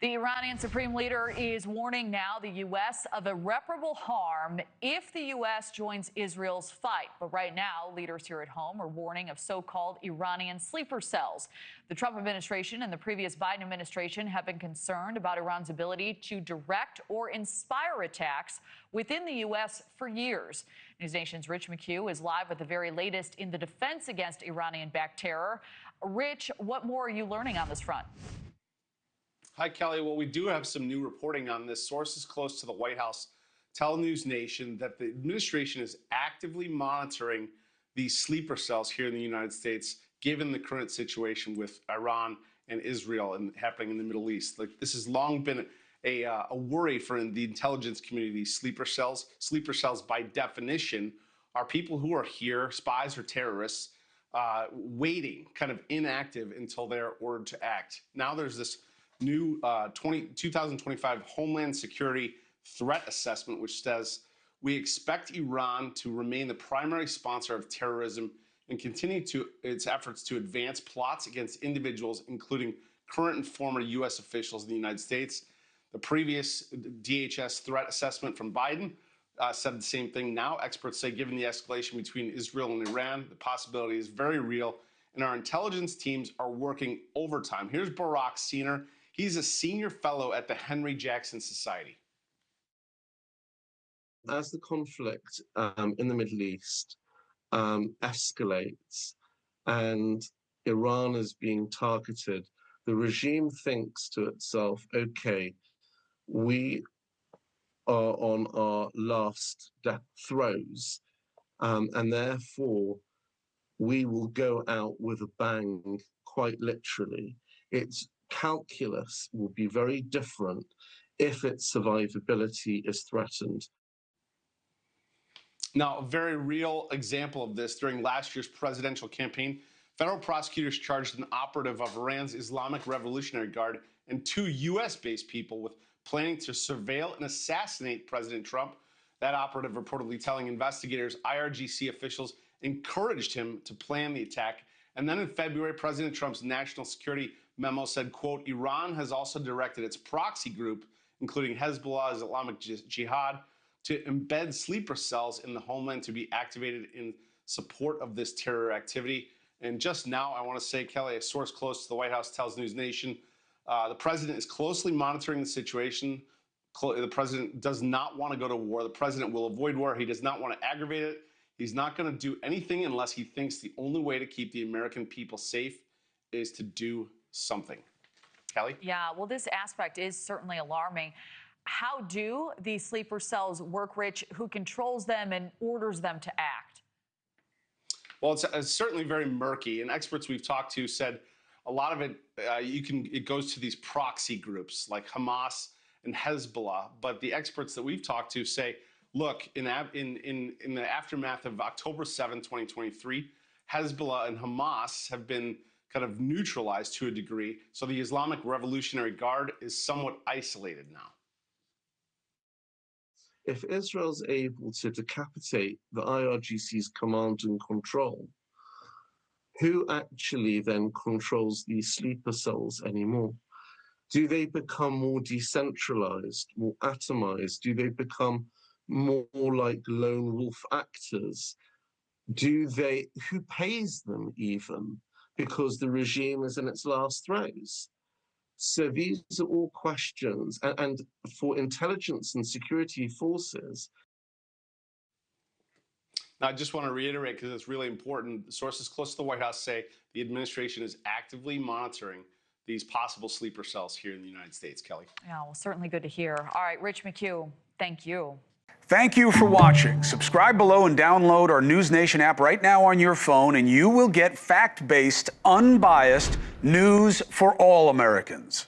The Iranian supreme leader is warning now the U.S. of irreparable harm if the U.S. joins Israel's fight. But right now, leaders here at home are warning of so-called Iranian sleeper cells. The Trump administration and the previous Biden administration have been concerned about Iran's ability to direct or inspire attacks within the U.S. for years. NewsNation's Rich McHugh is live with the very latest in the defense against Iranian-backed terror. Rich, what more are you learning on this front? Hi, Kelly. Well, we do have some new reporting on this. Sources close to the White House tell NewsNation that the administration is actively monitoring these sleeper cells here in the United States, given the current situation with Iran and Israel and happening in the Middle East. Like, this has long been a worry for the intelligence community, these sleeper cells. Sleeper cells, by definition, are people who are here, spies or terrorists, waiting, kind of inactive until they're ordered to act. Now there's this new 2025 Homeland Security Threat Assessment, which says we expect Iran to remain the primary sponsor of terrorism and continue its efforts to advance plots against individuals, including current and former U.S. officials in the United States. The previous DHS threat assessment from Biden said the same thing. Now experts say, given the escalation between Israel and Iran, the possibility is very real, and our intelligence teams are working overtime. Here's Barak Senior. He's a senior fellow at the Henry Jackson Society. As the conflict in the Middle East escalates and Iran is being targeted, the regime thinks to itself, okay, we are on our last death throes, and therefore we will go out with a bang, quite literally. Its calculus will be very different if its survivability is threatened. Now, a very real example of this: during last year's presidential campaign, federal prosecutors charged an operative of Iran's Islamic Revolutionary Guard and two U.S.-based people with planning to surveil and assassinate President Trump. That operative reportedly telling investigators IRGC officials encouraged him to plan the attack. And then in February, President Trump's national security memo said, quote, Iran has also directed its proxy group, including Hezbollah's Islamic Jihad, to embed sleeper cells in the homeland to be activated in support of this terror activity. And just now, I want to say, Kelly, a source close to the White House tells NewsNation, the president is closely monitoring the situation. The president does not want to go to war. The president will avoid war. He does not want to aggravate it. He's not going to do anything unless he thinks the only way to keep the American people safe is to do something. Kelly? Yeah, well, this aspect is certainly alarming. How do these sleeper cells work, Rich? Who controls them and orders them to act? Well, it's certainly very murky, and experts we've talked to said a lot of it, it goes to these proxy groups like Hamas and Hezbollah. But the experts that we've talked to say, look, in the aftermath of October 7, 2023, Hezbollah and Hamas have been kind of neutralized to a degree. So the Islamic Revolutionary Guard is somewhat isolated now. If Israel's able to decapitate the IRGC's command and control, who actually then controls these sleeper cells anymore? Do they become more decentralized, more atomized? Do they become more like lone wolf actors? Who pays them even? Because the regime is in its last throes. So these are all questions, and for intelligence and security forces. Now, I just want to reiterate, because it's really important, sources close to the White House say the administration is actively monitoring these possible sleeper cells here in the United States. Kelly? Yeah, well, certainly good to hear. All right, Rich McHugh, thank you. Thank you for watching. Subscribe below and download our NewsNation app right now on your phone, and you will get fact-based, unbiased news for all Americans.